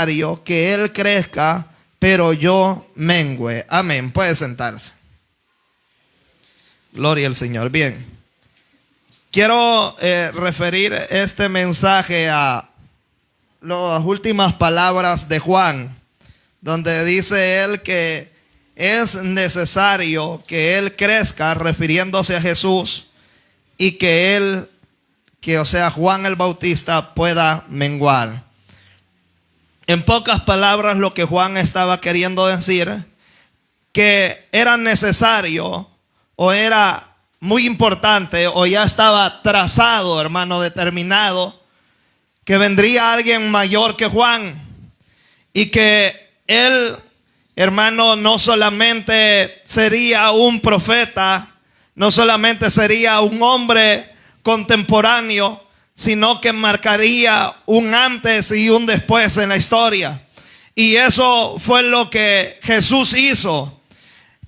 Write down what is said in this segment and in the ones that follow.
necesario que Él crezca, pero yo mengüe. Amén. Puede sentarse. Gloria al Señor. Bien. Quiero referir este mensaje a las últimas palabras de Juan, donde dice él que es necesario que Él crezca, refiriéndose a Jesús, y que Juan el Bautista pueda menguar. En pocas palabras, lo que Juan estaba queriendo decir, que era necesario, o era muy importante, o ya estaba trazado, hermano, determinado, que vendría alguien mayor que Juan, y que él, hermano, no solamente sería un profeta, no solamente sería un hombre contemporáneo, sino que marcaría un antes y un después en la historia. Y eso fue lo que Jesús hizo.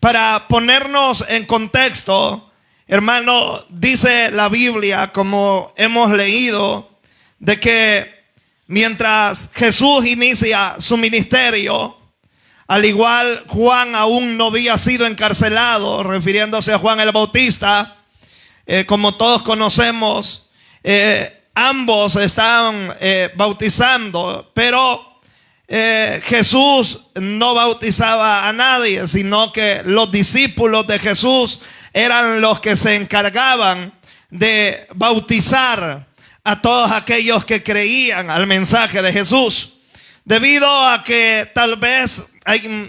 Para ponernos en contexto, hermano, dice la Biblia, como hemos leído, de que mientras Jesús inicia su ministerio, al igual Juan aún no había sido encarcelado, refiriéndose a Juan el Bautista, como todos conocemos, ambos estaban bautizando, pero Jesús no bautizaba a nadie, sino que los discípulos de Jesús eran los que se encargaban de bautizar a todos aquellos que creían al mensaje de Jesús. Debido a que tal vez,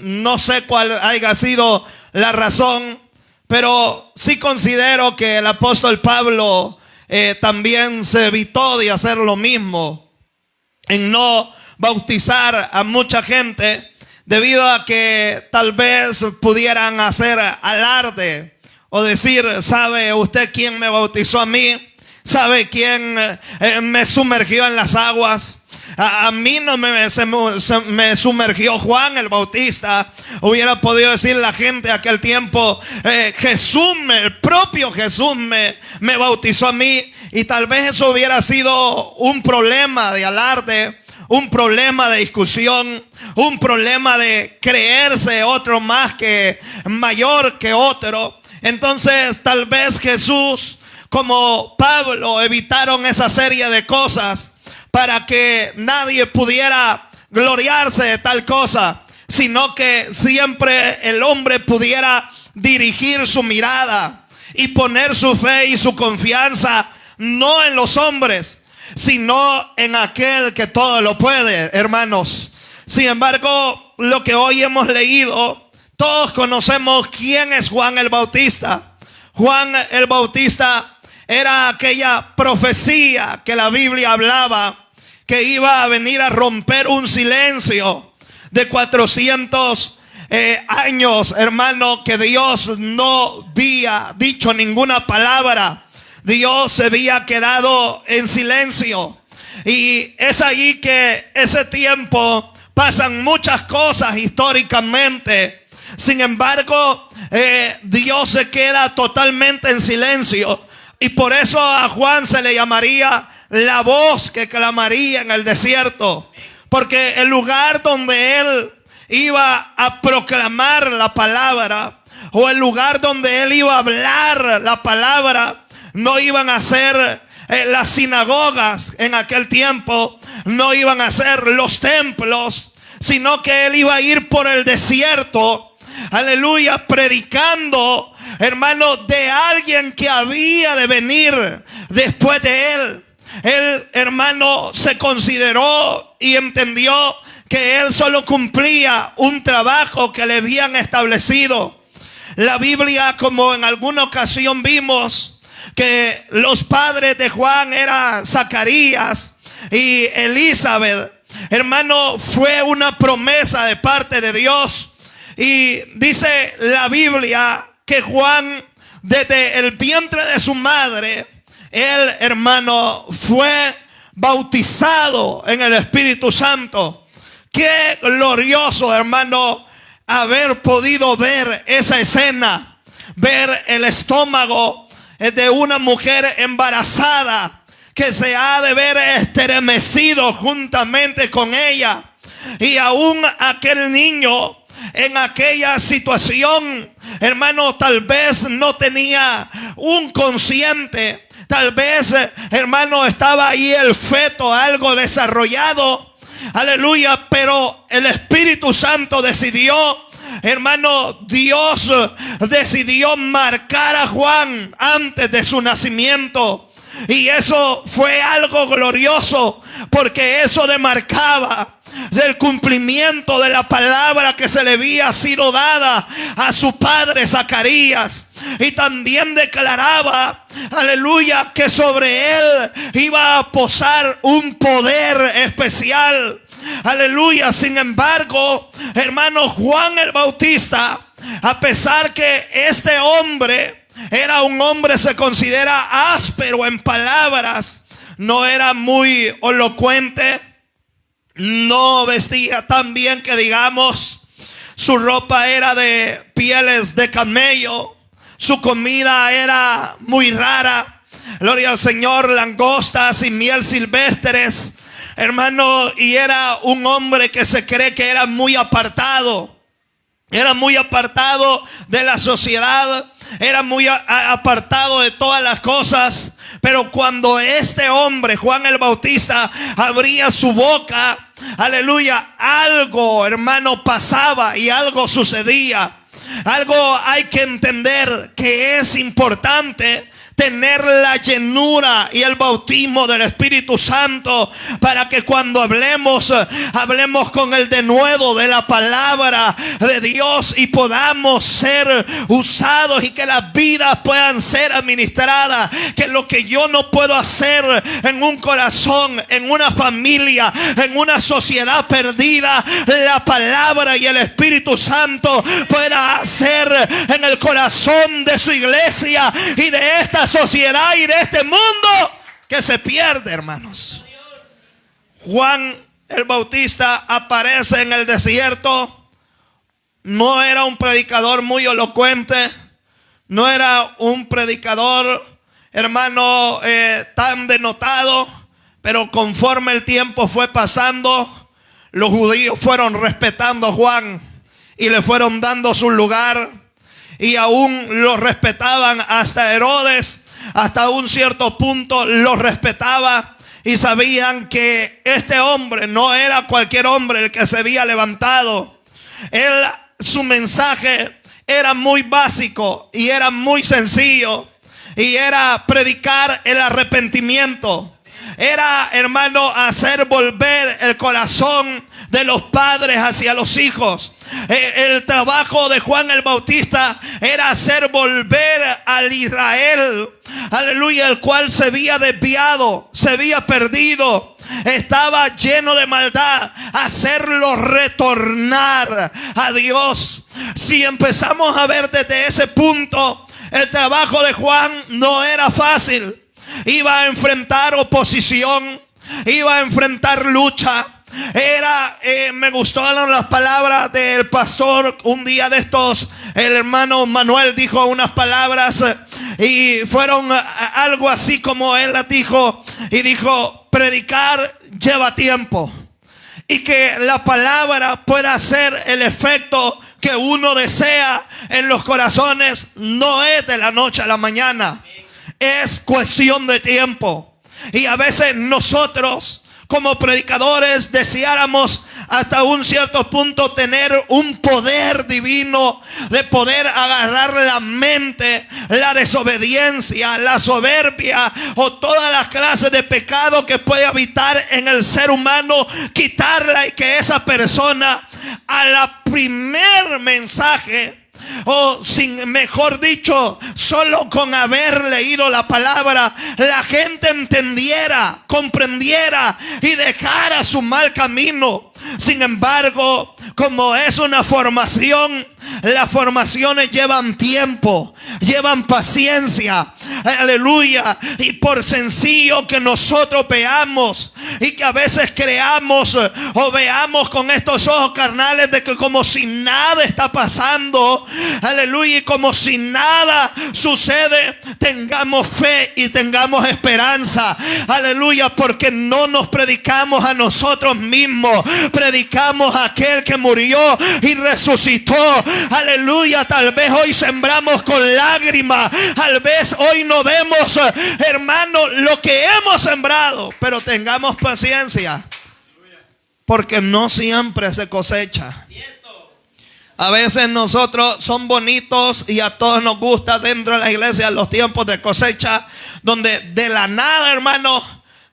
no sé cuál haya sido la razón, pero sí considero que el apóstol Pablo también se evitó de hacer lo mismo, en no bautizar a mucha gente, debido a que tal vez pudieran hacer alarde o decir: ¿sabe usted quién me bautizó a mí? ¿Sabe quién me sumergió en las aguas? A mí no me sumergió Juan el Bautista. Hubiera podido decir la gente aquel tiempo: el propio Jesús me bautizó a mí. Y tal vez eso hubiera sido un problema de alarde, un problema de discusión, un problema de creerse otro más que mayor que otro. Entonces tal vez Jesús, como Pablo, evitaron esa serie de cosas para que nadie pudiera gloriarse de tal cosa, sino que siempre el hombre pudiera dirigir su mirada y poner su fe y su confianza no en los hombres, sino en aquel que todo lo puede, hermanos. Sin embargo, lo que hoy hemos leído, todos conocemos quién es Juan el Bautista. Juan el Bautista era aquella profecía que la Biblia hablaba, que iba a venir a romper un silencio de 400 años, hermano, que Dios no había dicho ninguna palabra. Dios se había quedado en silencio. Y es ahí que ese tiempo pasan muchas cosas históricamente. Sin embargo, Dios se queda totalmente en silencio. Y por eso a Juan se le llamaría la voz que clamaría en el desierto. Porque el lugar donde él iba a proclamar la palabra, o el lugar donde él iba a hablar la palabra, no iban a ser las sinagogas en aquel tiempo, no iban a ser los templos, sino que él iba a ir por el desierto, aleluya, predicando, hermano, de alguien que había de venir después de él. Él, hermano, se consideró y entendió que él solo cumplía un trabajo que le habían establecido. La Biblia, como en alguna ocasión vimos, que los padres de Juan eran Zacarías y Elizabeth, hermano, fue una promesa de parte de Dios. Y dice la Biblia que Juan, desde el vientre de su madre, él, hermano, fue bautizado en el Espíritu Santo. Qué glorioso, hermano, haber podido ver esa escena, ver el estómago de una mujer embarazada que se ha de ver estremecido juntamente con ella, Y aún aquel niño en aquella situación, hermano, tal vez no tenía un consciente. Tal vez, hermano, estaba ahí el feto algo desarrollado. Aleluya, pero el Espíritu Santo decidió, hermano, Dios decidió marcar a Juan antes de su nacimiento. Y eso fue algo glorioso, porque eso demarcaba del cumplimiento de la palabra que se le había sido dada a su padre Zacarías. Y también declaraba, aleluya, que sobre él iba a posar un poder especial. Aleluya. Sin embargo, hermano, Juan el Bautista, a pesar que este hombre era un hombre, se considera áspero en palabras, no era muy elocuente, no vestía tan bien que digamos, su ropa era de pieles de camello, su comida era muy rara, gloria al Señor, langostas y miel silvestres, hermano, y era un hombre que se cree que era muy apartado. Era muy apartado de la sociedad, era muy apartado de todas las cosas. Pero cuando este hombre, Juan el Bautista, abría su boca, aleluya, algo, hermano, pasaba y algo sucedía. Algo hay que entender, que es importante tener la llenura y el bautismo del Espíritu Santo, para que cuando hablemos con el denuedo de la palabra de Dios y podamos ser usados y que las vidas puedan ser administradas. Que lo que yo no puedo hacer en un corazón, en una familia, en una sociedad perdida, la palabra y el Espíritu Santo pueda hacer en el corazón de su iglesia y de esta sociedad y de este mundo que se pierde, hermanos. Juan el Bautista aparece en el desierto. No era un predicador muy elocuente, no era un predicador, hermano, tan denotado, pero conforme el tiempo fue pasando, los judíos fueron respetando a Juan y le fueron dando su lugar, y aún lo respetaban. Hasta Herodes, hasta un cierto punto, lo respetaba, y sabían que este hombre no era cualquier hombre el que se había levantado. Su mensaje era muy básico y era muy sencillo, y era predicar el arrepentimiento. Era, hermano, hacer volver el corazón de los padres hacia los hijos. El trabajo de Juan el Bautista era hacer volver al Israel, aleluya, el cual se había desviado, se había perdido, estaba lleno de maldad, hacerlo retornar a Dios. Si empezamos a ver desde ese punto, el trabajo de Juan no era fácil. Iba a enfrentar oposición, iba a enfrentar lucha. Me gustaron las palabras del pastor. Un día de estos, el hermano Manuel dijo unas palabras y fueron algo así como él las dijo. Y dijo: predicar lleva tiempo, y que la palabra pueda hacer el efecto que uno desea en los corazones no es de la noche a la mañana. Es cuestión de tiempo. Y a veces nosotros como predicadores deseáramos hasta un cierto punto tener un poder divino de poder agarrar la mente, la desobediencia, la soberbia o todas las clases de pecado que puede habitar en el ser humano, quitarla, y que esa persona a la primer mensaje, o sin mejor dicho, solo con haber leído la palabra, la gente entendiera, comprendiera y dejara su mal camino. Sin embargo, como es una formación, las formaciones llevan tiempo, llevan paciencia. Aleluya. Y por sencillo que nosotros veamos y que a veces creamos o veamos con estos ojos carnales de que como si nada está pasando, aleluya, y como si nada sucede, tengamos fe y tengamos esperanza. Aleluya, porque no nos predicamos a nosotros mismos, predicamos a aquel que murió y resucitó. Aleluya, tal vez hoy sembramos con lágrimas, tal vez hoy no vemos, hermano, lo que hemos sembrado, pero tengamos paciencia, porque no siempre se cosecha. A veces nosotros son bonitos y a todos nos gusta dentro de la iglesia los tiempos de cosecha, donde de la nada, hermano,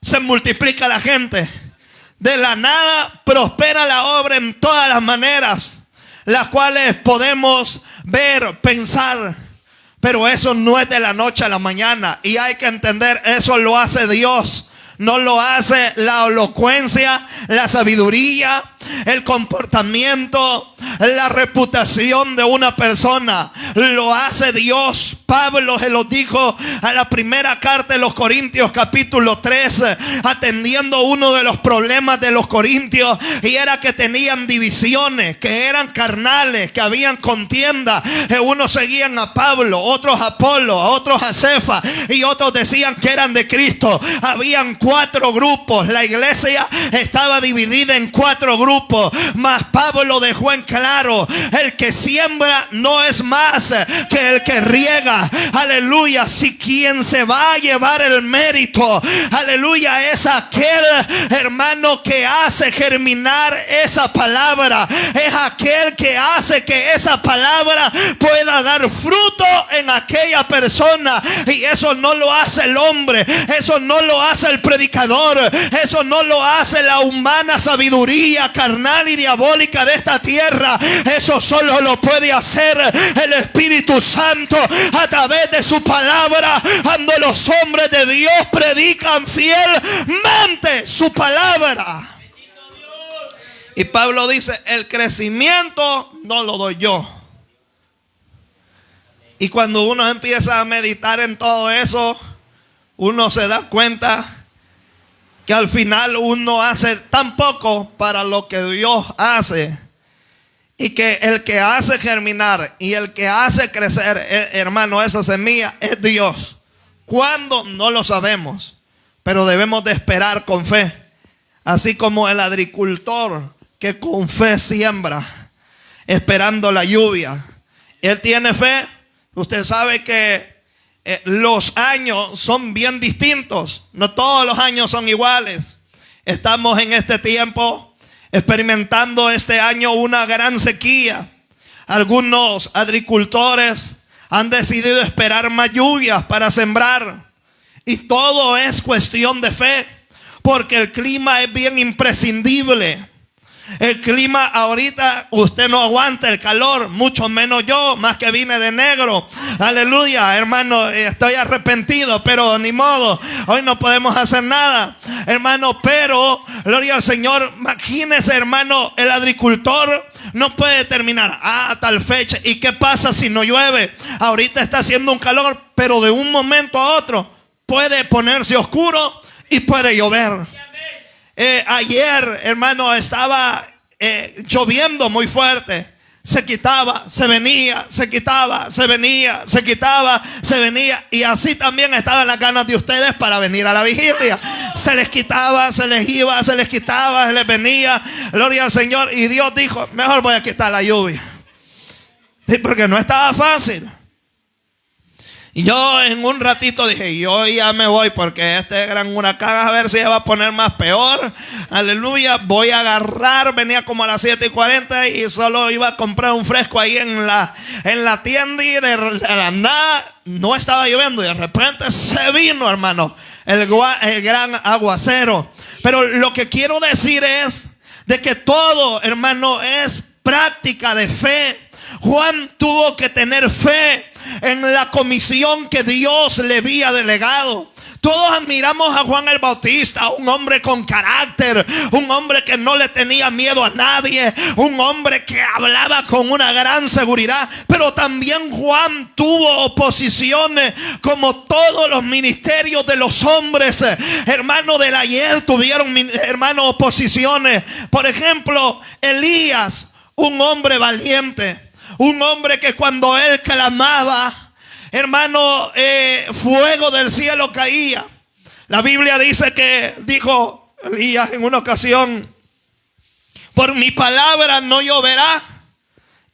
se multiplica la gente. De la nada prospera la obra en todas las maneras, las cuales podemos ver, pensar. Pero eso no es de la noche a la mañana. Y hay que entender, eso lo hace Dios. No lo hace la elocuencia, la sabiduría, el comportamiento, la reputación de una persona. Lo hace Dios. Pablo se lo dijo a la primera carta de los Corintios, capítulo 3, atendiendo uno de los problemas de los corintios, y era que tenían divisiones, que eran carnales, que habían contienda. Unos seguían a Pablo, otros a Apolo, otros a Cefa, y otros decían que eran de Cristo. Habían 4 grupos. La iglesia estaba dividida en 4 grupos. Mas Pablo dejó en claro: el que siembra no es más que el que riega. Aleluya. Si quien se va a llevar el mérito, aleluya, es aquel, hermano, que hace germinar esa palabra. Es aquel que hace que esa palabra pueda dar fruto en aquella persona. Y eso no lo hace el hombre, eso no lo hace el predicador, eso no lo hace la humana sabiduría carnal y diabólica de esta tierra. Eso solo lo puede hacer el Espíritu Santo a través de su palabra, cuando los hombres de Dios predican fielmente su palabra. Y Pablo dice: el crecimiento no lo doy yo. Y cuando uno empieza a meditar en todo eso, uno se da cuenta que al final uno hace tan poco para lo que Dios hace. Y que el que hace germinar y el que hace crecer, hermano, esa semilla es Dios. ¿Cuándo? No lo sabemos, pero debemos de esperar con fe. Así como el agricultor que con fe siembra, esperando la lluvia. Él tiene fe. Usted sabe que los años son bien distintos. No todos los años son iguales. Estamos en este tiempo experimentando este año una gran sequía. Algunos agricultores han decidido esperar más lluvias para sembrar. Y todo es cuestión de fe, porque el clima es bien imprescindible. El clima ahorita, usted no aguanta el calor, mucho menos yo, más que vine de negro. Aleluya, hermano, estoy arrepentido, pero ni modo, hoy no podemos hacer nada, hermano. Pero gloria al Señor. Imagínese, hermano, el agricultor no puede determinar a tal fecha. ¿Y qué pasa si no llueve? Ahorita está haciendo un calor, pero de un momento a otro puede ponerse oscuro y puede llover. Ayer, hermano, estaba lloviendo muy fuerte. Se quitaba, se venía, se quitaba, se venía, se quitaba, se venía. Y así también estaban las ganas de ustedes para venir a la vigilia. Se les quitaba, se les iba, se les quitaba, se les venía. Gloria al Señor. Y Dios dijo: mejor voy a quitar la lluvia. Sí, porque no estaba fácil. Y yo en un ratito dije: yo ya me voy, porque este gran huracán a ver si se va a poner más peor. Aleluya. Voy a agarrar. Venía como a las 7:40 y solo iba a comprar un fresco ahí en la tienda. Y de la nada no estaba lloviendo, y de repente se vino, hermano, el gran aguacero. Pero lo que quiero decir es de que todo, hermano, es práctica de fe. Juan tuvo que tener fe en la comisión que Dios le había delegado. Todos admiramos a Juan el Bautista, un hombre con carácter, un hombre que no le tenía miedo a nadie, un hombre que hablaba con una gran seguridad. Pero también Juan tuvo oposiciones, como todos los ministerios de los hombres, hermanos del ayer tuvieron, hermanos, oposiciones. Por ejemplo, Elías, un hombre valiente, un hombre que cuando él clamaba, hermano, fuego del cielo caía. La Biblia dice que dijo Elías en una ocasión: por mi palabra no lloverá.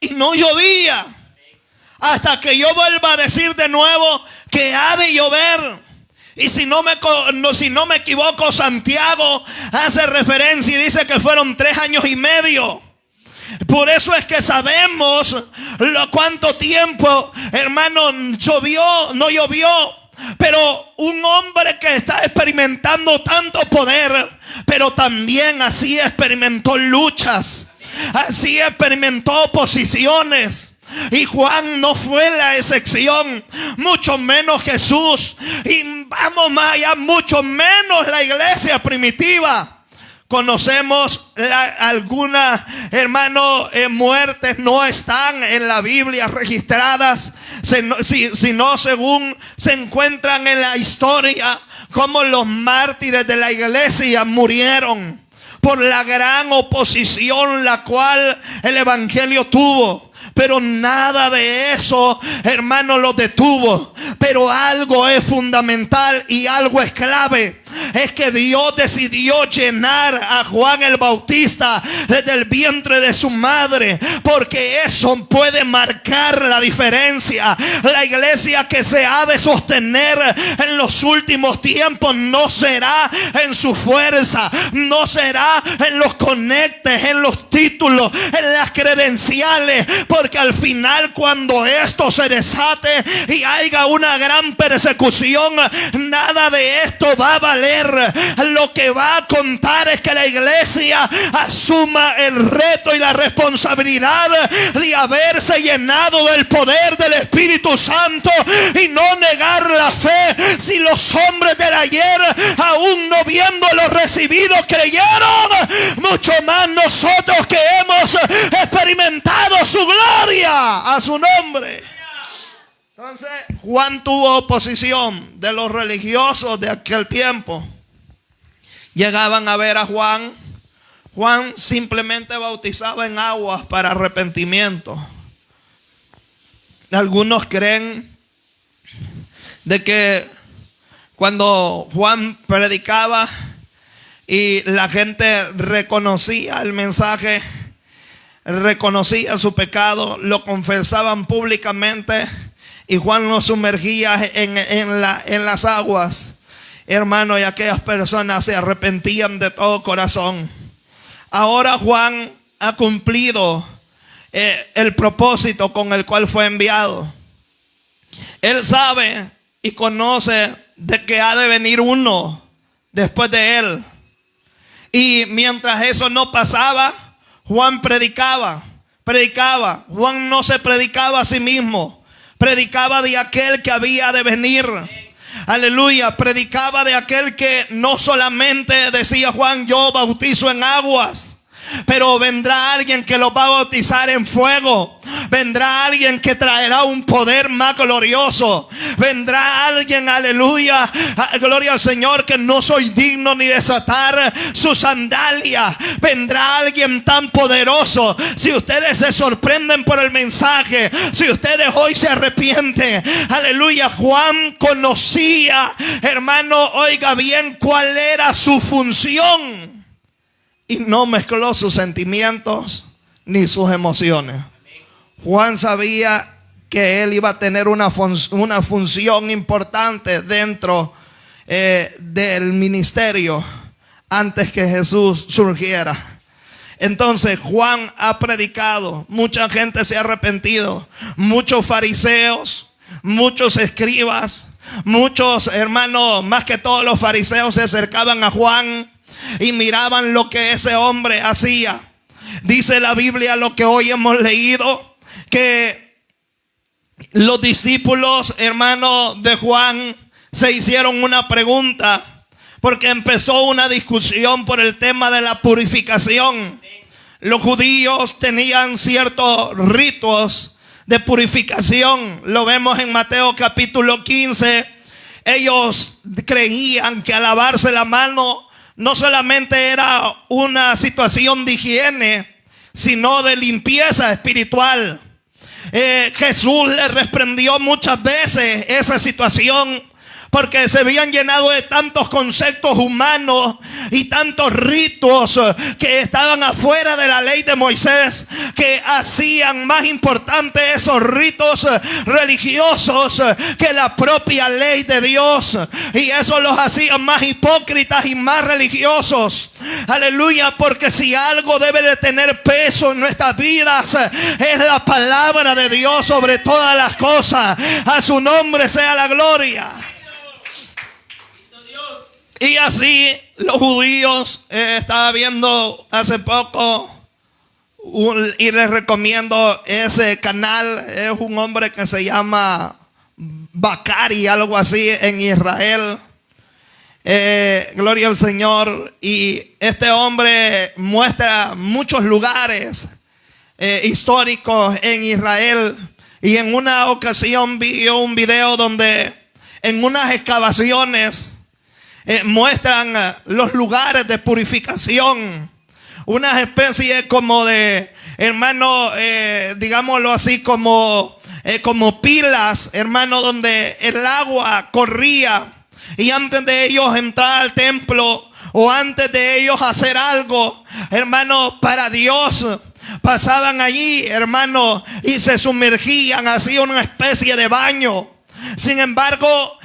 Y no llovía, hasta que yo vuelva a decir de nuevo que ha de llover. Y si no me equivoco, Santiago hace referencia y dice que fueron 3 años y medio. Por eso es que sabemos cuánto tiempo, hermano, llovió, no llovió. Pero un hombre que está experimentando tanto poder, pero también así experimentó luchas, así experimentó oposiciones. Y Juan no fue la excepción, mucho menos Jesús. Y vamos más allá, mucho menos la iglesia primitiva. Conocemos algunas, hermanos, muertes no están en la Biblia registradas, sino según se encuentran en la historia, como los mártires de la iglesia murieron por la gran oposición la cual el evangelio tuvo. Pero nada de eso, hermano, lo detuvo. Pero algo es fundamental y algo es clave. Es que Dios decidió llenar a Juan el Bautista desde el vientre de su madre, porque eso puede marcar la diferencia. La iglesia que se ha de sostener en los últimos tiempos no será en su fuerza, no será en los conectes, en los títulos, en las credenciales. Porque al final, cuando esto se desate y haya una gran persecución, nada de esto va a valer. Lo que va a contar es que la iglesia asuma el reto y la responsabilidad de haberse llenado del poder del Espíritu Santo y no negar la fe. Si los hombres del ayer, aún no viéndolo recibido, creyeron, mucho más nosotros que hemos experimentado su gloria a su nombre. Entonces, Juan tuvo oposición de los religiosos de aquel tiempo. Llegaban a ver a Juan. Juan simplemente bautizaba en aguas para arrepentimiento. Algunos creen de que cuando Juan predicaba y la gente reconocía el mensaje, reconocía su pecado, lo confesaban públicamente y Juan los sumergía en las aguas, hermano, y aquellas personas se arrepentían de todo corazón. Ahora Juan ha cumplido el propósito con el cual fue enviado. Él sabe y conoce de que ha de venir uno después de él. Y mientras eso no pasaba, Juan predicaba. Juan no se predicaba a sí mismo, predicaba de aquel que había de venir. Aleluya. Predicaba de aquel que no solamente decía Juan: yo bautizo en aguas, pero vendrá alguien que los va a bautizar en fuego. Vendrá alguien que traerá un poder más glorioso. Vendrá alguien, aleluya, gloria al Señor, que no soy digno ni desatar sus sandalias. Vendrá alguien tan poderoso. Si ustedes se sorprenden por el mensaje, si ustedes hoy se arrepienten, aleluya, Juan conocía, hermano, oiga bien, cuál era su función. Y no mezcló sus sentimientos ni sus emociones. Juan sabía que él iba a tener una función importante dentro del ministerio antes que Jesús surgiera. Entonces Juan ha predicado, mucha gente se ha arrepentido, muchos fariseos, muchos escribas, muchos hermanos, más que todos los fariseos, se acercaban a Juan y miraban lo que ese hombre hacía. Dice la Biblia, lo que hoy hemos leído, que los discípulos, hermanos de Juan, se hicieron una pregunta, porque empezó una discusión por el tema de la purificación. Los judíos tenían ciertos ritos de purificación. Lo vemos en Mateo capítulo 15. Ellos creían que al lavarse la mano no solamente era una situación de higiene, sino de limpieza espiritual. Jesús le reprendió muchas veces esa situación, porque se habían llenado de tantos conceptos humanos y tantos ritos que estaban afuera de la ley de Moisés, que hacían más importante esos ritos religiosos que la propia ley de Dios. Y eso los hacía más hipócritas y más religiosos. Aleluya, porque si algo debe de tener peso en nuestras vidas, es la palabra de Dios sobre todas las cosas. A su nombre sea la gloria. Y así los judíos, estaba viendo hace poco y les recomiendo ese canal. Es un hombre que se llama Bacari, algo así, en Israel. Gloria al Señor. Y este hombre muestra muchos lugares históricos en Israel. Y en una ocasión vi un video donde en unas excavaciones muestran los lugares de purificación, una especie como de, hermano, digámoslo así, como pilas, hermano, donde el agua corría, y antes de ellos entrar al templo o antes de ellos hacer algo, hermano, para Dios, pasaban allí, hermano, y se sumergían, hacían una especie de baño. Sin embargo,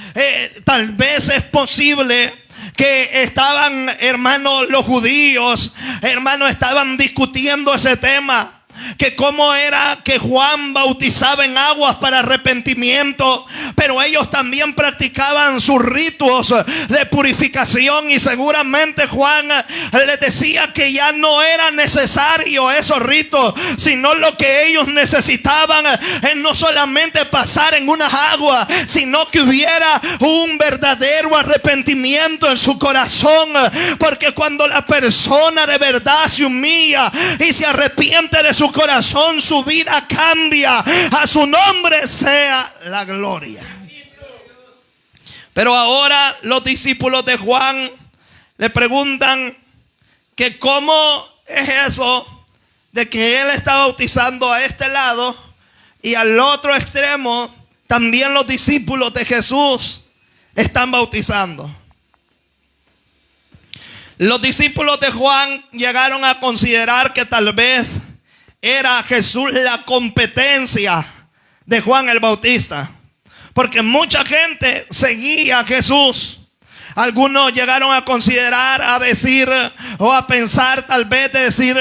tal vez es posible que estaban, hermanos, los judíos, hermanos, estaban discutiendo ese tema, que cómo era que Juan bautizaba en aguas para arrepentimiento, pero ellos también practicaban sus ritos de purificación, y seguramente Juan les decía que ya no era necesario esos ritos, sino lo que ellos necesitaban es no solamente pasar en unas aguas, sino que hubiera un verdadero arrepentimiento en su corazón, porque cuando la persona de verdad se humilla y se arrepiente de su corazón, su vida cambia. A su nombre sea la gloria. Pero ahora los discípulos de Juan le preguntan que cómo es eso de que él está bautizando a este lado y al otro extremo también los discípulos de Jesús están bautizando. Los discípulos de Juan llegaron a considerar que tal vez era Jesús la competencia de Juan el Bautista, porque mucha gente seguía a Jesús. Algunos llegaron a considerar, a decir o a pensar, tal vez de decir,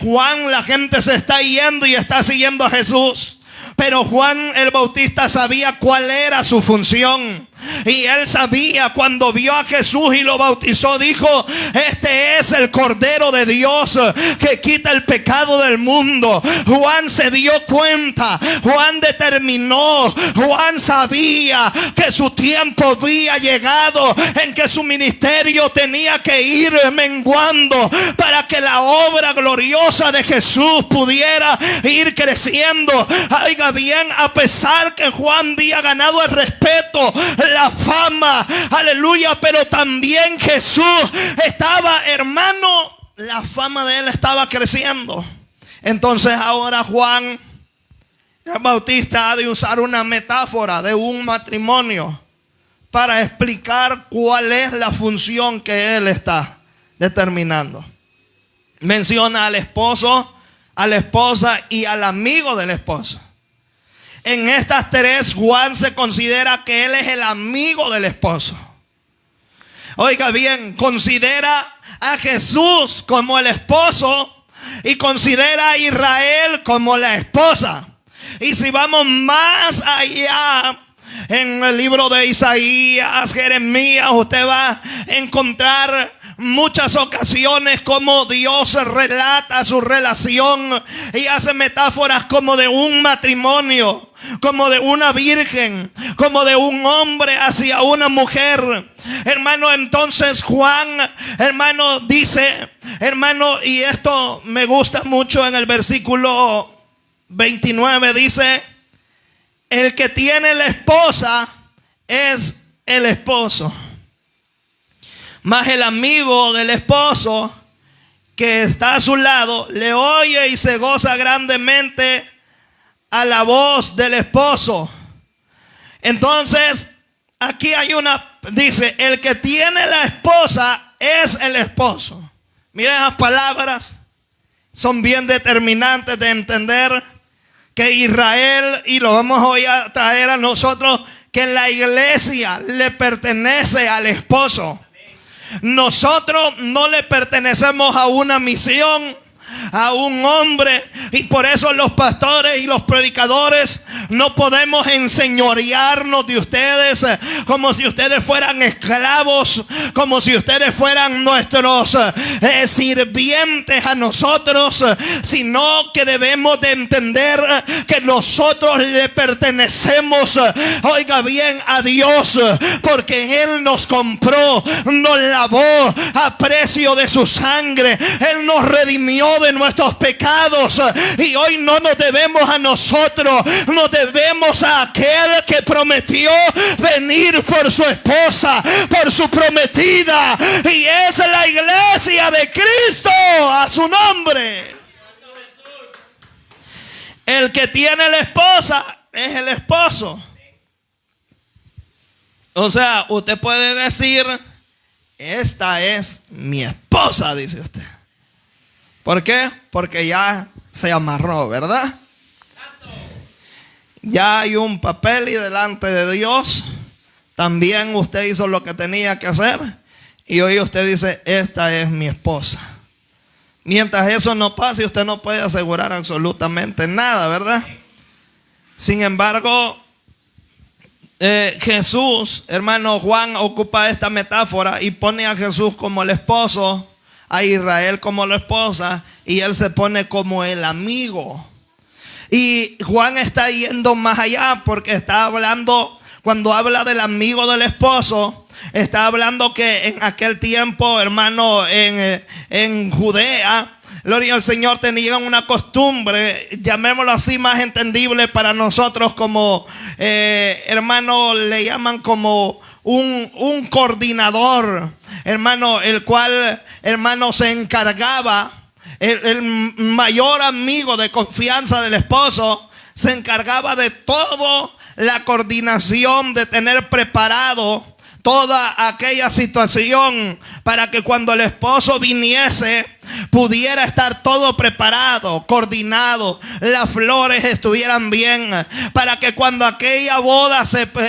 Juan, la gente se está yendo y está siguiendo a Jesús. Pero Juan el Bautista sabía cuál era su función. Y él sabía, cuando vio a Jesús y lo bautizó, dijo: este es el Cordero de Dios que quita el pecado del mundo. Juan se dio cuenta, Juan determinó, Juan sabía que su tiempo había llegado, en que su ministerio tenía que ir menguando para que la obra gloriosa de Jesús pudiera ir creciendo. Oiga bien, a pesar que Juan había ganado el respeto, la fama, aleluya, pero también Jesús estaba, hermano, la fama de él estaba creciendo. Entonces ahora Juan el Bautista ha de usar una metáfora de un matrimonio para explicar cuál es la función que él está determinando. Menciona al esposo, a la esposa y al amigo del esposo. En estas tres, Juan se considera que él es el amigo del esposo. Oiga bien, considera a Jesús como el esposo y considera a Israel como la esposa. Y si vamos más allá, en el libro de Isaías, Jeremías, usted va a encontrar muchas ocasiones como Dios relata su relación y hace metáforas como de un matrimonio, como de una virgen, como de un hombre hacia una mujer. Hermano, entonces Juan, hermano, dice, hermano, y esto me gusta mucho en el versículo 29, dice: el que tiene la esposa es el esposo, mas el amigo del esposo que está a su lado le oye y se goza grandemente a la voz del esposo. Entonces aquí hay dice, el que tiene la esposa es el esposo. Miren, esas palabras son bien determinantes de entender que Israel, y lo vamos hoy a traer a nosotros, que la iglesia le pertenece al esposo. Nosotros no le pertenecemos a una misión, a un hombre, y por eso los pastores y los predicadores no podemos enseñorearnos de ustedes como si ustedes fueran esclavos, como si ustedes fueran nuestros sirvientes a nosotros, sino que debemos de entender que nosotros le pertenecemos, oiga bien, a Dios, porque Él nos compró, nos lavó a precio de su sangre, Él nos redimió de nuestros pecados, y hoy no nos debemos a nosotros, nos debemos a aquel que prometió venir por su esposa, por su prometida, y es la iglesia de Cristo a su nombre. El que tiene la esposa es el esposo. O sea, usted puede decir: esta es mi esposa, dice usted. ¿Por qué? Porque ya se amarró, ¿verdad? Ya hay un papel y delante de Dios también usted hizo lo que tenía que hacer, y hoy usted dice: esta es mi esposa. Mientras eso no pase, usted no puede asegurar absolutamente nada, ¿verdad? Sin embargo, Jesús, hermano, Juan ocupa esta metáfora y pone a Jesús como el esposo, a Israel como la esposa, y él se pone como el amigo. Y Juan está yendo más allá, porque está hablando, cuando habla del amigo del esposo, está hablando que en aquel tiempo, hermano, en Judea, gloria al Señor, tenían una costumbre, llamémoslo así, más entendible para nosotros, como hermano, le llaman como un coordinador, hermano, el cual, hermano, se encargaba, el mayor amigo de confianza del esposo, se encargaba de toda la coordinación, de tener preparado toda aquella situación para que cuando el esposo viniese pudiera estar todo preparado, coordinado, las flores estuvieran bien, para que cuando aquella boda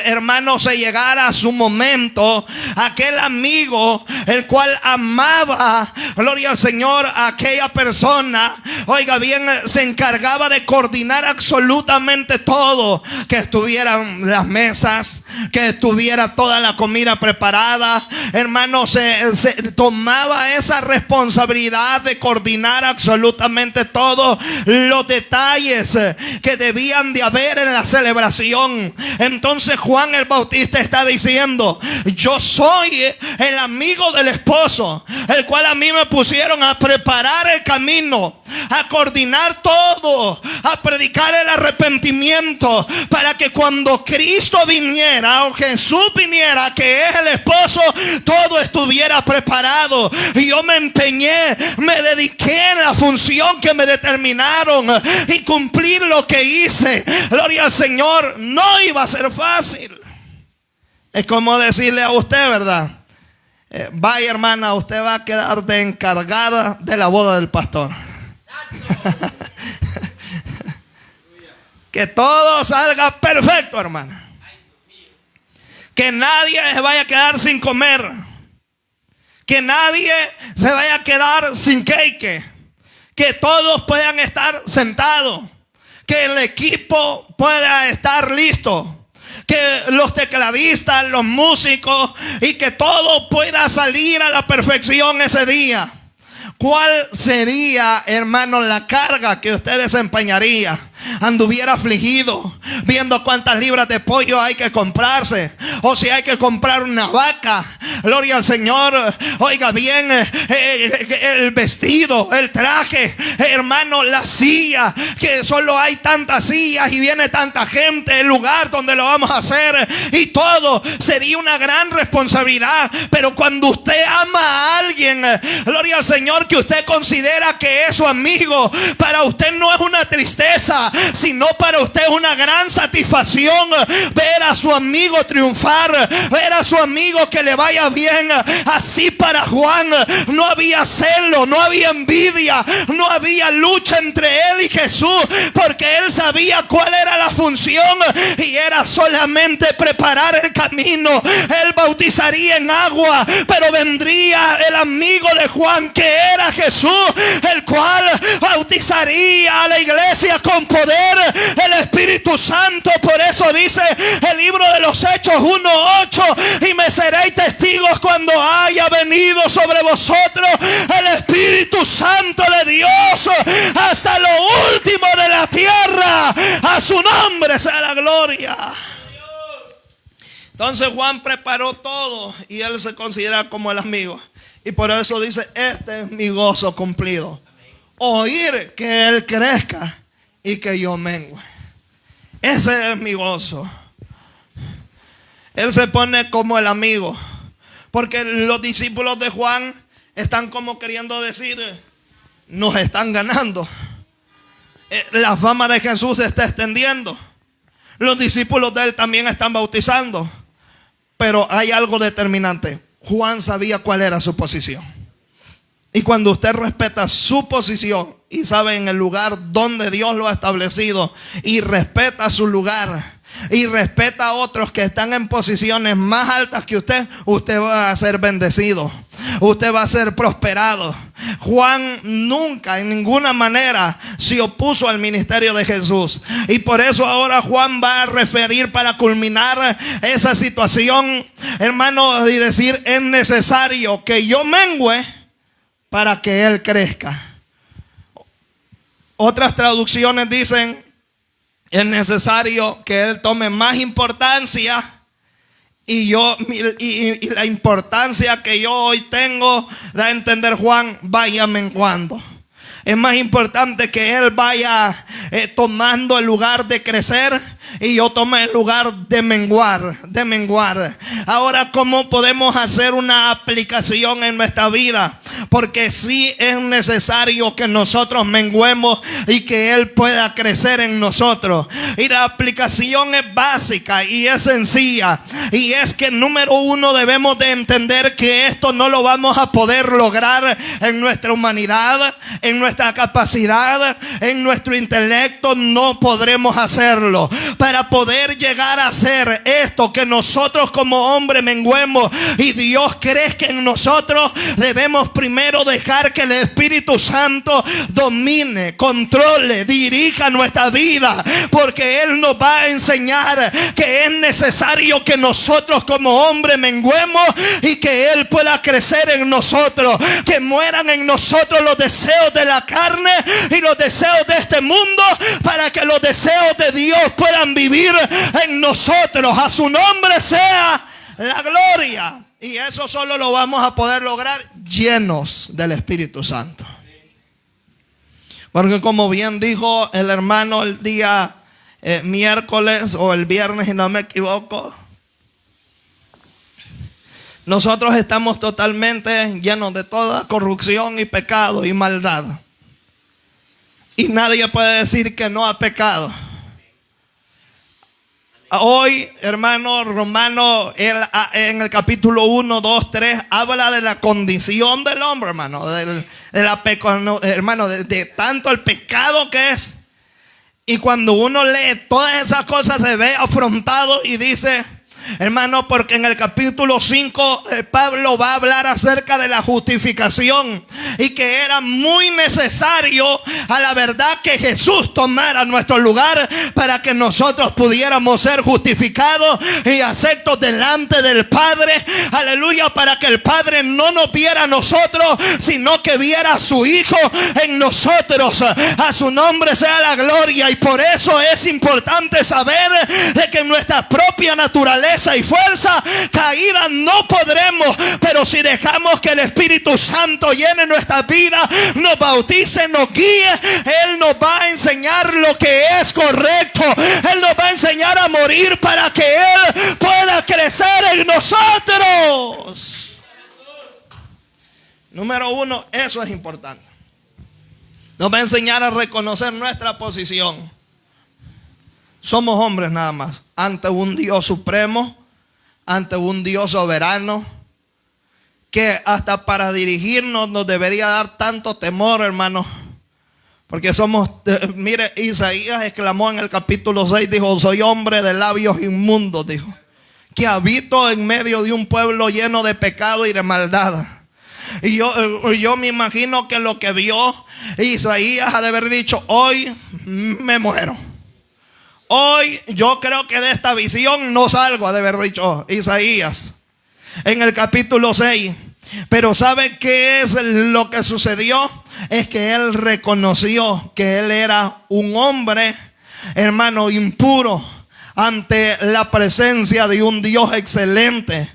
hermano, se llegara a su momento, aquel amigo, el cual amaba, gloria al Señor, a aquella persona, oiga bien, se encargaba de coordinar absolutamente todo, que estuvieran las mesas, que estuviera toda la comida preparada, hermano, se tomaba esa responsabilidad de coordinar absolutamente todos los detalles que debían de haber en la celebración. Entonces Juan el Bautista está diciendo: yo soy el amigo del esposo, el cual a mí me pusieron a preparar el camino, a coordinar todo, a predicar el arrepentimiento, para que cuando Cristo viniera, o Jesús viniera, que es el esposo, todo estuviera preparado. Y yo me empeñé, me dediqué en la función que me determinaron, y cumplir lo que hice, gloria al Señor, no iba a ser fácil. Es como decirle a usted, ¿verdad? Vaya, hermana, usted va a quedar de encargada de la boda del pastor. Que todo salga perfecto, hermana. Que nadie se vaya a quedar sin comer, que nadie se vaya a quedar sin cake, que todos puedan estar sentados, que el equipo pueda estar listo. que los tecladistas, los músicos y que todo pueda salir a la perfección ese día. ¿Cuál sería, hermano, la carga que usted desempeñaría? Anduviera afligido, viendo cuántas libras de pollo hay que comprarse, o si hay que comprar una vaca. Gloria al Señor. Oiga bien, el vestido, el traje, hermano, la silla, que solo hay tantas sillas y viene tanta gente, el lugar donde lo vamos a hacer y todo. Sería una gran responsabilidad. Pero cuando usted ama a alguien, gloria al Señor, que usted considera que es su amigo, para usted no es una tristeza, sino para usted es una gran satisfacción ver a su amigo triunfar, ver a su amigo que le vaya bien. Así para Juan no había celo, no había envidia, no había lucha entre él y Jesús, porque él sabía cuál era la función y era solamente preparar el camino. Él bautizaría en agua, pero vendría el amigo de Juan, que era Jesús, el cual bautizaría a la iglesia con poder, el Espíritu Santo. Por eso dice el libro de los Hechos 1:8: y me seréis testigos cuando haya venido sobre vosotros el Espíritu Santo de Dios hasta lo último de la tierra. A su nombre sea la gloria. Entonces Juan preparó todo y él se considera como el amigo. Y por eso dice: este es mi gozo cumplido, oír que él crezca y que yo mengue. Ese es mi gozo. Él se pone como el amigo, porque los discípulos de Juan están como queriendo decir: nos están ganando. La fama de Jesús se está extendiendo. Los discípulos de él también están bautizando. Pero hay algo determinante. Juan sabía cuál era su posición. Y cuando usted respeta su posición y sabe en el lugar donde Dios lo ha establecido, y respeta su lugar, y respeta a otros que están en posiciones más altas que usted, usted va a ser bendecido, usted va a ser prosperado. Juan nunca, en ninguna manera, se opuso al ministerio de Jesús. Y por eso ahora Juan va a referir, para culminar esa situación, hermano, y decir: es necesario que yo mengüe para que él crezca. Otras traducciones dicen: es necesario que él tome más importancia y la importancia que yo hoy tengo, da a entender Juan, vaya menguando. Es más importante que él vaya tomando el lugar de crecer y yo tome el lugar de menguar. Ahora, ¿cómo podemos hacer una aplicación en nuestra vida? Porque sí es necesario que nosotros menguemos y que él pueda crecer en nosotros. Y la aplicación es básica y es sencilla. Y es que, número uno, debemos de entender que esto no lo vamos a poder lograr en nuestra humanidad, en nuestra capacidad, en nuestro intelecto. No podremos hacerlo. Para poder llegar a hacer esto, que nosotros como hombres menguemos y Dios crezca en nosotros, debemos primero dejar que el Espíritu Santo domine, controle, dirija nuestra vida, porque Él nos va a enseñar que es necesario que nosotros como hombres menguemos y que Él pueda crecer en nosotros, que mueran en nosotros los deseos de la carne y los deseos de este mundo, para que los deseos de Dios puedan vivir en nosotros. A su nombre sea la gloria. Y eso solo lo vamos a poder lograr llenos del Espíritu Santo. Porque, como bien dijo el hermano el día miércoles o el viernes, si no me equivoco, nosotros estamos totalmente llenos de toda corrupción y pecado y maldad. Y nadie puede decir que no ha pecado. Hoy, hermano, Romano, en el capítulo 1, 2, 3, habla de la condición del hombre, hermano, de tanto el pecado que es. Y cuando uno lee todas esas cosas, se ve afrontado y dice: Hermano, porque en el capítulo 5 Pablo va a hablar acerca de la justificación y que era muy necesario a la verdad que Jesús tomara nuestro lugar para que nosotros pudiéramos ser justificados y aceptos delante del Padre. Aleluya, para que el Padre no nos viera a nosotros, sino que viera a su Hijo en nosotros. A su nombre sea la gloria. Y por eso es importante saber de que nuestra propia naturaleza y fuerza caída no podremos, pero si dejamos que el Espíritu Santo llene nuestra vida, nos bautice, nos guíe, Él nos va a enseñar lo que es correcto. Él nos va a enseñar a morir para que Él pueda crecer en nosotros. Número 1, eso es importante. Nos va a enseñar a reconocer nuestra posición. Somos hombres nada más, ante un Dios supremo, ante un Dios soberano, que hasta para dirigirnos nos debería dar tanto temor, hermano. Porque somos, mire, Isaías exclamó en el capítulo 6, dijo: soy hombre de labios inmundos, dijo, que habito en medio de un pueblo lleno de pecado y de maldad. Y yo me imagino que lo que vio Isaías ha de haber dicho: hoy me muero. Hoy yo creo que de esta visión no salgo, ha de haber dicho Isaías en el capítulo 6. Pero ¿sabe qué es lo que sucedió? Es que él reconoció que él era un hombre, hermano, impuro ante la presencia de un Dios excelente.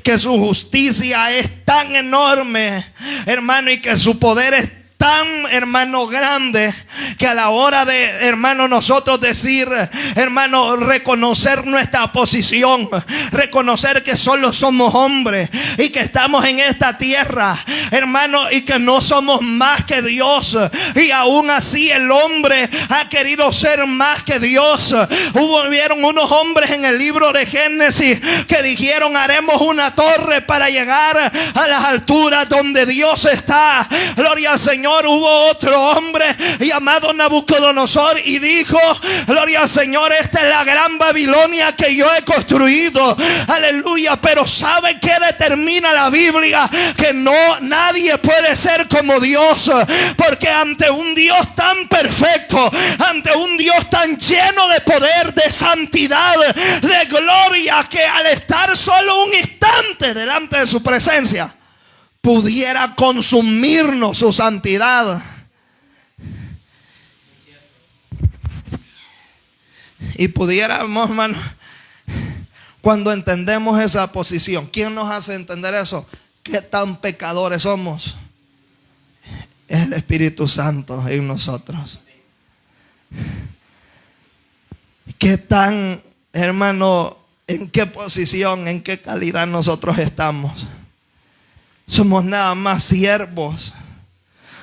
Que su justicia es tan enorme, hermano, y que su poder es tan, hermano, grande, que a la hora de, hermano, nosotros decir, hermano, reconocer nuestra posición, reconocer que solo somos hombres y que estamos en esta tierra, hermano, y que no somos más que Dios, y aún así el hombre ha querido ser más que Dios. Hubieron unos hombres en el libro de Génesis que dijeron: haremos una torre para llegar a las alturas donde Dios está. Gloria al Señor. Hubo otro hombre llamado Nabucodonosor y dijo: gloria al Señor, esta es la gran Babilonia que yo he construido. Aleluya. Pero ¿sabe qué determina la Biblia? Que nadie puede ser como Dios, porque ante un Dios tan perfecto, ante un Dios tan lleno de poder, de santidad, de gloria, que al estar solo un instante delante de su presencia pudiera consumirnos su santidad. Y pudiéramos, hermano, cuando entendemos esa posición, ¿quién nos hace entender eso? ¿Qué tan pecadores somos? Es el Espíritu Santo en nosotros. ¿Qué tan, hermano, en qué posición, en qué calidad nosotros estamos? Somos nada más siervos.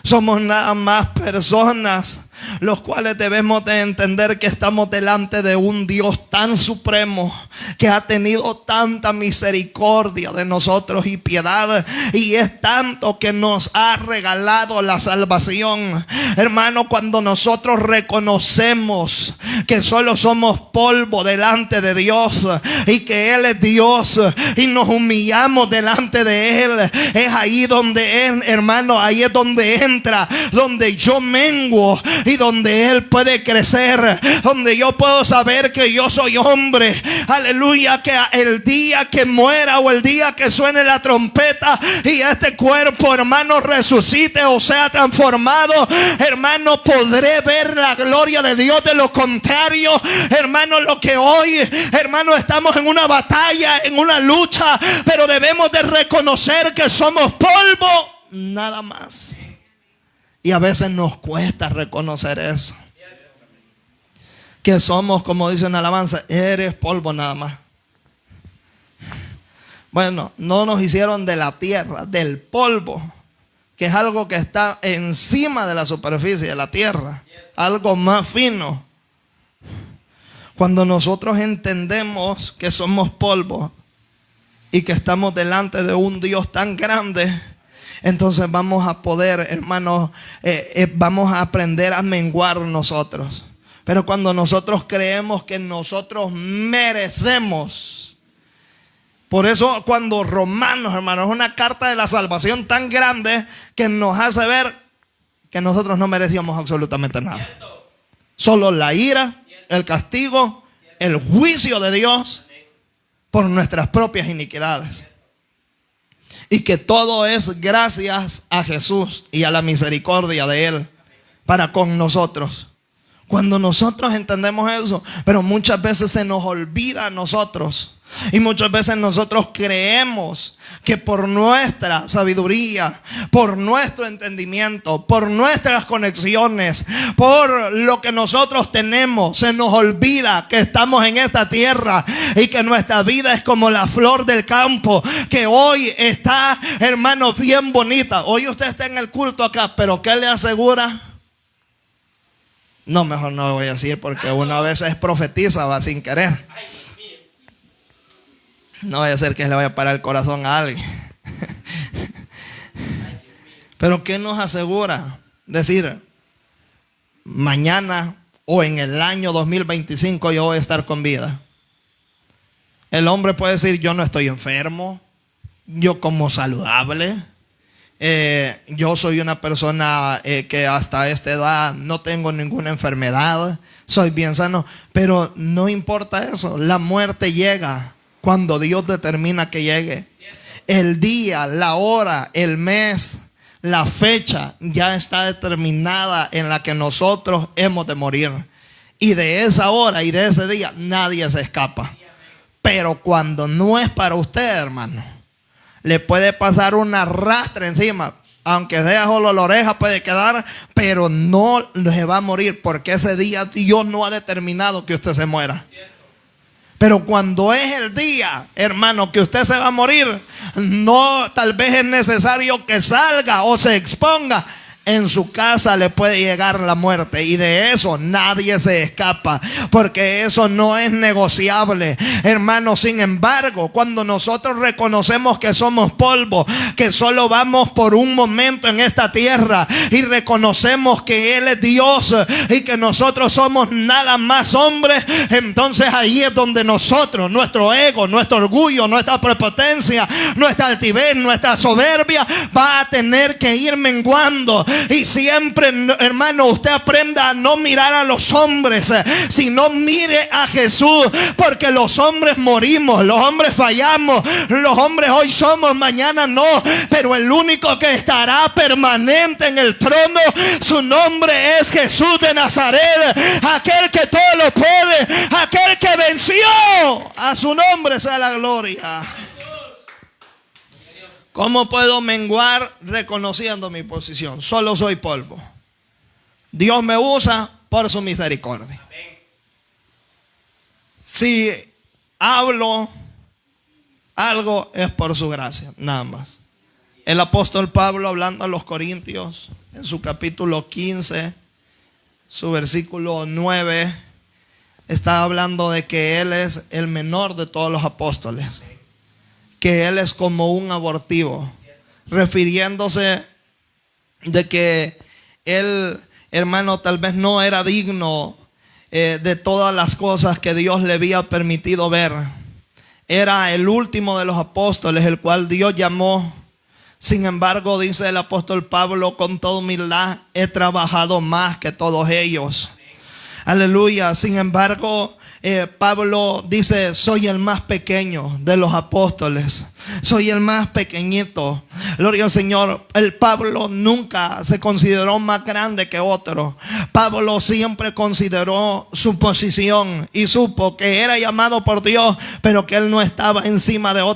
Somos nada más personas los cuales debemos de entender que estamos delante de un Dios tan supremo, que ha tenido tanta misericordia de nosotros y piedad, y es tanto que nos ha regalado la salvación. Hermano, cuando nosotros reconocemos que solo somos polvo delante de Dios y que Él es Dios, y nos humillamos delante de Él, es ahí donde Él, hermano, ahí es donde entra, donde yo menguo y donde Él puede crecer, donde yo puedo saber que yo soy hombre. Aleluya, que el día que muera o el día que suene la trompeta y este cuerpo, hermano, resucite o sea transformado, hermano, podré ver la gloria de Dios. De lo contrario, hermano, lo que hoy, hermano, estamos en una batalla, en una lucha, pero debemos de reconocer que somos polvo, nada más. Y a veces nos cuesta reconocer eso. Que somos, como dice en alabanza, eres polvo nada más. Bueno, no nos hicieron de la tierra, del polvo, que es algo que está encima de la superficie de la tierra, algo más fino. Cuando nosotros entendemos que somos polvo y que estamos delante de un Dios tan grande, entonces vamos a poder, hermanos, vamos a aprender a menguar nosotros. Pero cuando nosotros creemos que nosotros merecemos Por eso cuando Romanos, hermanos, es una carta de la salvación tan grande que nos hace ver que nosotros no merecíamos absolutamente nada. Solo la ira, el castigo, el juicio de Dios por nuestras propias iniquidades. Y que todo es gracias a Jesús y a la misericordia de Él para con nosotros. Cuando nosotros entendemos eso, pero muchas veces se nos olvida a nosotros. Y muchas veces nosotros creemos que por nuestra sabiduría, por nuestro entendimiento, por nuestras conexiones, por lo que nosotros tenemos, se nos olvida que estamos en esta tierra y que nuestra vida es como la flor del campo, que hoy está, hermano, bien bonita. Hoy usted está en el culto acá, pero ¿qué le asegura? No, mejor no lo voy a decir porque uno a veces profetiza, va sin querer. No vaya a ser que le vaya a parar el corazón a alguien. Pero ¿qué nos asegura? Decir, mañana o en el año 2025 yo voy a estar con vida. El hombre puede decir, yo no estoy enfermo, yo como saludable, yo soy una persona que hasta esta edad no tengo ninguna enfermedad, soy bien sano. Pero no importa eso, la muerte llega cuando Dios determina que llegue. El día, la hora, el mes, la fecha ya está determinada en la que nosotros hemos de morir. Y de esa hora y de ese día nadie se escapa. Pero cuando no es para usted, hermano, le puede pasar una rastra encima. Aunque sea solo la oreja puede quedar, pero no se va a morir, porque ese día Dios no ha determinado que usted se muera. Pero cuando es el día, hermano, que usted se va a morir, no, tal vez es necesario que salga o se exponga. En su casa le puede llegar la muerte, y de eso nadie se escapa, porque eso no es negociable, hermano. Sin embargo, cuando nosotros reconocemos que somos polvo, que solo vamos por un momento en esta tierra, y reconocemos que Él es Dios y que nosotros somos nada más hombres, entonces ahí es donde nosotros, nuestro ego, nuestro orgullo, nuestra prepotencia, nuestra altivez, nuestra soberbia va a tener que ir menguando. Y siempre, hermano, usted aprenda a no mirar a los hombres, sino mire a Jesús, porque los hombres morimos, los hombres fallamos, los hombres hoy somos, mañana no, pero el único que estará permanente en el trono, su nombre es Jesús de Nazaret, aquel que todo lo puede, aquel que venció. A su nombre sea la gloria. ¿Cómo puedo menguar? Reconociendo mi posición. Solo soy polvo. Dios me usa por su misericordia. Si hablo algo es por su gracia, nada más. El apóstol Pablo, hablando a los Corintios, en su capítulo 15, su versículo 9, está hablando de que Él es el menor de todos los apóstoles, que Él es como un abortivo, refiriéndose de que Él, hermano, tal vez no era digno de todas las cosas que Dios le había permitido ver. Era el último de los apóstoles, el cual Dios llamó. Sin embargo, dice el apóstol Pablo con toda humildad, he trabajado más que todos ellos. Aleluya. Sin embargo, Pablo dice, soy el más pequeño de los apóstoles, soy el más pequeñito. Gloria al Señor. El Pablo nunca se consideró más grande que otro. Pablo siempre consideró su posición y supo que era llamado por Dios, pero que él no estaba encima de otro.